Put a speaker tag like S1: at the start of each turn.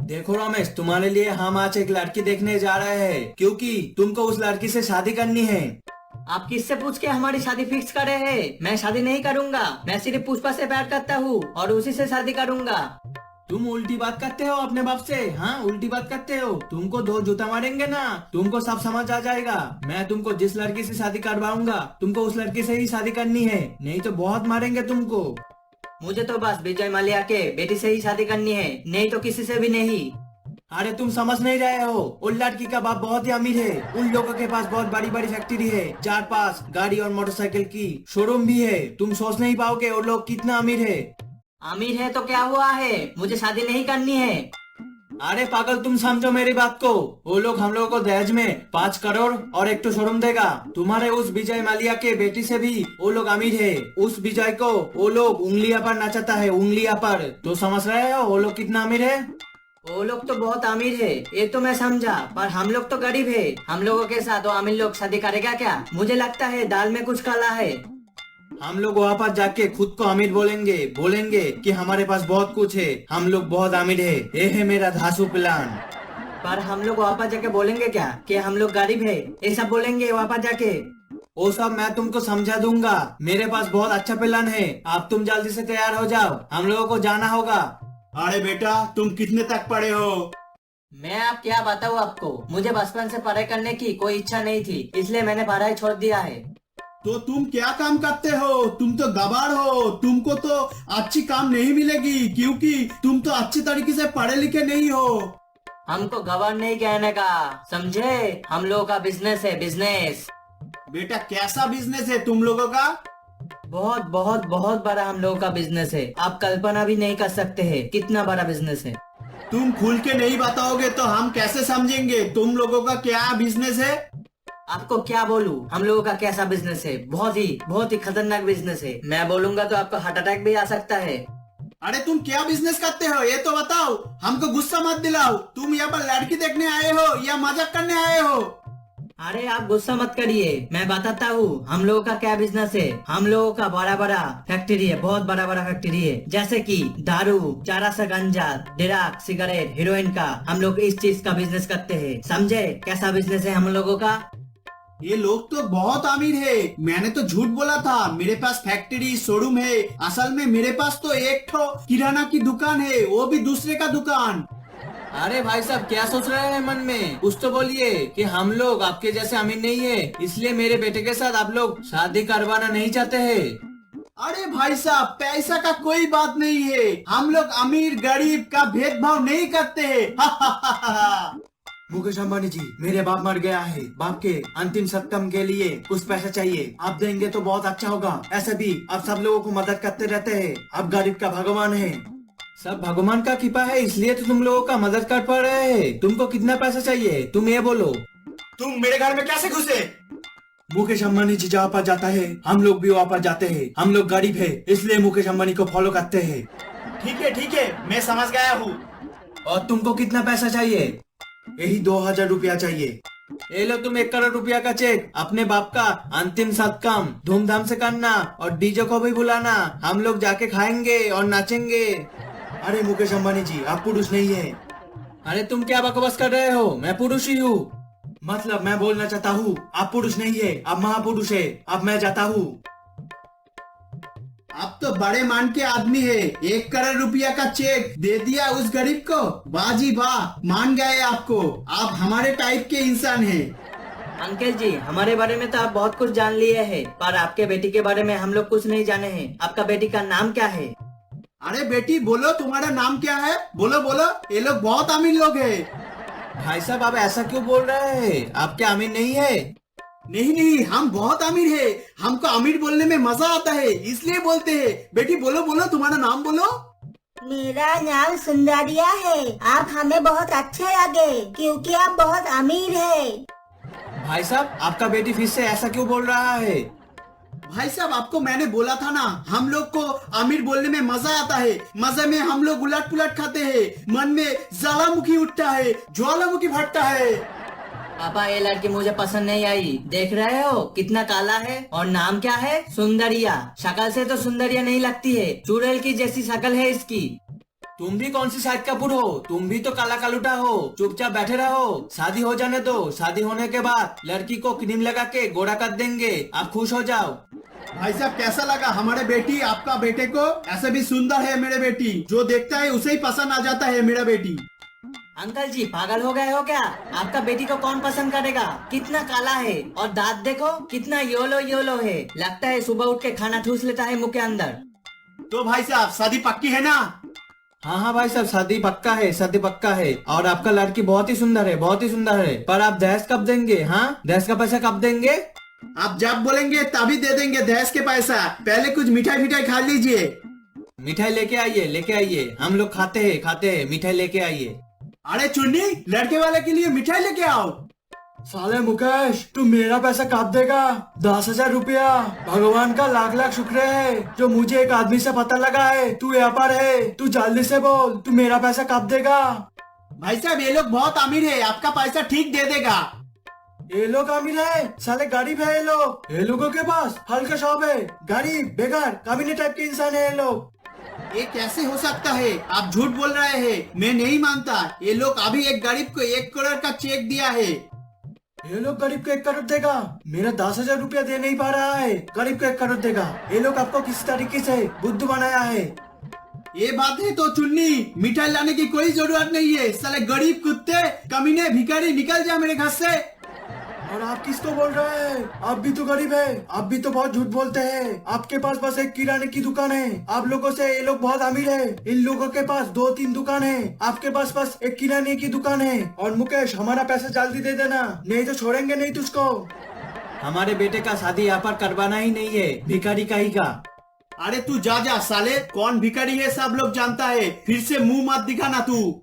S1: देखो रमेश, तुम्हारे लिए हम आज एक लड़की देखने जा रहे हैं, क्योंकि तुमको उस लड़की से शादी करनी है।
S2: आप किससे पूछ के हमारी शादी फिक्स करे हैं? मैं शादी नहीं करूंगा। मैं सिर्फ पुष्पा से प्यार करता हूँ और उसी से शादी करूंगा।
S1: तुम उल्टी बात करते हो अपने बाप से। हाँ, उल्टी बात करते हो। तुमको दो जूता मारेंगे ना, तुमको सब समझ आ जाएगा। मैं तुमको जिस लड़की से शादी करवाऊंगा, तुमको उस लड़की से ही शादी करनी है, नहीं तो बहुत मारेंगे तुमको।
S2: मुझे तो बस विजय माल्या के बेटी से ही शादी करनी है, नहीं तो किसी से भी नहीं।
S1: अरे तुम समझ नहीं रहे हो, उन लड़की का बाप बहुत ही अमीर है। उन लोगों के पास बहुत बड़ी बड़ी फैक्ट्री है, 4-5 गाड़ी और मोटरसाइकिल की शोरूम भी है। तुम सोच नहीं पाओगे वो लोग कितना अमीर है।
S2: अमीर है तो क्या हुआ है, मुझे शादी नहीं करनी है।
S1: अरे पागल, तुम समझो मेरी बात को। वो लोग हम लोगों को दहेज में 5 करोड़ और एक तो शोरूम देगा। तुम्हारे उस विजय माल्या के बेटी से भी वो लोग अमीर है। उस विजय को वो लोग उंगलियां पर नचाता है, उंगलियां पर। तो समझ रहे हो वो लोग कितना अमीर है।
S2: वो लोग तो बहुत अमीर है, ये तो मैं समझा, पर हम लोग तो गरीब है। हम लोगों के साथ वो अमीर लोग शादी करेगा क्या? मुझे लगता है दाल में कुछ काला है।
S1: हम लोग वहाँ पर जाके खुद को अमीर बोलेंगे, बोलेंगे कि हमारे पास बहुत कुछ है, हम लोग बहुत अमीर है, ये है मेरा धांसू प्लान।
S2: पर हम लोग वहाँ पर जाके बोलेंगे क्या कि हम लोग गरीब है? ये सब बोलेंगे वहाँ पर जाके।
S1: वो सब मैं तुमको समझा दूंगा। मेरे पास बहुत अच्छा प्लान है। अब तुम जल्दी से तैयार हो जाओ, हम लोगों को जाना होगा।
S3: अरे बेटा, तुम कितने तक पढ़े हो?
S2: मैं अब क्या बताऊँ आपको, मुझे बचपन से पढ़ाई करने की कोई इच्छा नहीं थी, इसलिए मैंने पढ़ाई छोड़ दिया है।
S3: तो तुम क्या काम करते हो? तुम तो गवार हो, तुमको तो अच्छी काम नहीं मिलेगी, क्योंकि तुम तो अच्छी तरीके से पढ़े लिखे नहीं हो।
S2: हमको गवर्न नहीं कहने का, समझे? हम लोगों का बिजनेस है, बिजनेस।
S3: बेटा, कैसा बिजनेस है तुम लोगों का?
S2: बहुत बहुत बहुत बड़ा हम लोगों का बिजनेस है, आप कल्पना भी नहीं कर सकते हैं कितना बड़ा बिजनेस है।
S3: तुम खुल के नहीं बताओगे तो हम कैसे समझेंगे तुम लोगों का क्या बिजनेस है?
S2: आपको क्या बोलूं, हम लोगों का कैसा बिजनेस है? बहुत ही खतरनाक बिजनेस है। मैं बोलूंगा तो आपको हार्ट अटैक भी आ सकता है।
S3: अरे तुम क्या बिजनेस करते हो ये तो बताओ, हमको गुस्सा मत दिलाओ। तुम यहाँ पर लड़की देखने आए हो या मजाक करने आए हो?
S2: अरे आप गुस्सा मत करिए, मैं बताता हूँ हम लोगों का क्या बिजनेस है। हम लोगों का बड़ा बड़ा फैक्ट्री है, बहुत बड़ा बड़ा फैक्ट्री है, जैसे कि दारू, चारा सा गंजा, ड्रग, सिगरेट, हीरोइन का। हम लोग इस चीज का बिजनेस करते हैं, समझे? कैसा बिजनेस है हम लोगों का।
S3: ये लोग तो बहुत अमीर है। मैंने तो झूठ बोला था, मेरे पास फैक्ट्री शोरूम है। असल में मेरे पास तो एक ठो किराना की दुकान है, वो भी दूसरे का दुकान।
S1: अरे भाई साहब, क्या सोच रहे हैं मन में? कुछ तो बोलिए कि हम लोग आपके जैसे अमीर नहीं है, इसलिए मेरे बेटे के साथ आप लोग शादी करवाना नहीं चाहते हैं।
S3: अरे भाई साहब, पैसा का कोई बात नहीं है। हम लोग अमीर गरीब का भेदभाव नहीं करते हैं।
S1: मुकेश अंबानी जी, मेरे बाप मर गया है। बाप के अंतिम सत्कर्म के लिए कुछ पैसा चाहिए, आप देंगे तो बहुत अच्छा होगा। ऐसे भी आप सब लोगों को मदद करते रहते हैं, आप गरीब का भगवान है। सब भगवान का कृपा है, इसलिए तो तुम लोगों का मदद कर पा रहे हैं। तुमको कितना पैसा चाहिए, तुम ये बोलो।
S3: तुम मेरे घर में कैसे घुसे?
S1: मुकेश अंबानी जी जहाँ पर जाता है, हम लोग भी वहाँ पर जाते हैं। हम लोग गरीब है, इसलिए मुकेश अंबानी को फॉलो करते हैं।
S3: ठीक है, मैं समझ गया हूँ।
S1: और तुमको कितना पैसा चाहिए? यही 2000 रुपया चाहिए। ये लो तुम 1 करोड़ रुपया का चेक। अपने बाप का अंतिम सत्कर्म धूमधाम से करना और डीजे को भी बुलाना। हम लोग जाके खाएंगे और नाचेंगे। अरे मुकेश अंबानी जी, आप पुरुष नहीं है। अरे तुम क्या बकवास कर रहे हो? मैं पुरुष ही हूँ। मतलब मैं बोलना चाहता हूँ, आप पुरुष नहीं है, आप महापुरुष है। अब मैं जाता हूँ।
S3: आप तो बड़े मान के आदमी है, 1 करोड़ रुपया का चेक दे दिया उस गरीब को। बाजी वाह, मान गए आपको। आप हमारे टाइप के इंसान हैं।
S2: अंकल जी, हमारे बारे में तो आप बहुत कुछ जान लिए हैं, पर आपके बेटी के बारे में हम लोग कुछ नहीं जाने हैं। आपका बेटी का नाम क्या है?
S3: अरे बेटी, बोलो तुम्हारा नाम क्या है? बोलो बोलो, ये लोग बहुत अमीर लोग हैं।
S1: भाई साहब, आप ऐसा क्यों बोल रहे हैं? आप क्या अमीर नहीं है?
S3: नहीं, हम बहुत अमीर है। हमको अमीर बोलने में मजा आता है, इसलिए बोलते हैं। बेटी बोलो बोलो, तुम्हारा नाम बोलो।
S4: मेरा नाम सुंदरिया है। आप हमें बहुत अच्छे लगे क्योंकि आप बहुत अमीर है।
S1: भाई साहब, आपका बेटी फिर से ऐसा क्यों बोल रहा है?
S3: भाई साहब, आपको मैंने बोला था ना, हम लोग को अमीर बोलने में मजा आता है। मजे में हम लोग उलट पुलट खाते हैं, मन में ज्वालामुखी उठता है, ज्वालामुखी फटता है।
S2: पापा, ये लड़की मुझे पसंद नहीं आई। देख रहे हो कितना काला है, और नाम क्या है? सुंदरिया। शक्ल से तो सुंदरिया नहीं लगती है, चुड़ैल की जैसी शक्ल है इसकी।
S1: तुम भी कौन सी साइड का पुर हो? तुम भी तो काला कालूटा हो। चुपचाप बैठे रहो, शादी हो जाने दो। शादी होने के बाद लड़की को क्रीम लगा के गोरा कर देंगे, आप खुश हो जाओ।
S3: भाई साहब कैसा लगा हमारे बेटी आपका बेटे को? ऐसे भी सुंदर है मेरे बेटी, जो देखता है उसे ही पसंद आ जाता है मेरा बेटी।
S2: अंकल जी पागल हो गए हो क्या? आपका बेटी को कौन पसंद करेगा? कितना काला है और दांत देखो कितना योलो योलो है, लगता है सुबह उठ के खाना ठूस लेता है मुंह के अंदर।
S3: तो भाई साहब शादी पक्की है ना?
S1: हाँ हाँ भाई साहब, शादी पक्का है, शादी पक्का है। और आपका लड़की बहुत ही सुंदर है, बहुत ही सुंदर है। पर आप दहेज कब देंगे? हाँ, दहेज का पैसा कब देंगे?
S3: आप जब बोलेंगे तभी दे देंगे दहेज के पैसा। पहले कुछ मिठाई खा लीजिए।
S1: मिठाई लेके आइए, लेके आइए। हम लोग खाते हैं, मिठाई लेके आइए।
S3: अरे चुन्नी, लड़के वाले के लिए मिठाई लेके आओ।
S1: साले मुकेश, तू मेरा पैसा कब देगा? 10,000 रुपया। भगवान का लाख लाख शुक्र है जो मुझे एक आदमी से पता लगा है तू यहाँ पर है। तू जल्दी से बोल, तू मेरा पैसा कब देगा?
S3: भाई साहब ये लोग बहुत अमीर है, आपका पैसा ठीक दे देगा।
S1: ये लोग अमीर है, साले गरीब है ये लोग। ये लोगों के पास हल्का शॉप है। गरीब, बेकार, कमीने टाइप के इंसान है ये लोग।
S3: ये कैसे हो सकता है? आप झूठ बोल रहे हैं, मैं नहीं मानता। ये लोग अभी एक गरीब को 1 करोड़ का चेक दिया है।
S1: ये लोग गरीब को 1 करोड़ देगा? मेरा 10,000 रुपया दे नहीं पा रहा है, गरीब को 1 करोड़ देगा? ये लोग आपको किस तरीके से बुद्धू बनाया है?
S3: ये बात है तो चुन्नी, मिठाई लाने की कोई जरूरत नहीं है। साले गरीब कुत्ते, कमीने, भिखारी, निकल जा मेरे घर से।
S1: और आप किसको बोल रहे हैं? आप भी तो गरीब है, आप भी तो बहुत झूठ बोलते हैं। आपके पास बस एक किराने की दुकान है। आप लोगों से ये लोग बहुत अमीर है। इन लोगों के पास 2-3 दुकान है, आपके पास बस एक किराने की दुकान है। और मुकेश, हमारा पैसा जल्दी दे देना, नहीं तो छोड़ेंगे नहीं तुझको। हमारे बेटे का शादी यहाँ पर करवाना ही नहीं है, भिखारी का ही का।
S3: अरे तू जा जा साले, कौन भिखारी है सब लोग जानता है। फिर से मुंह मत दिखाना तू।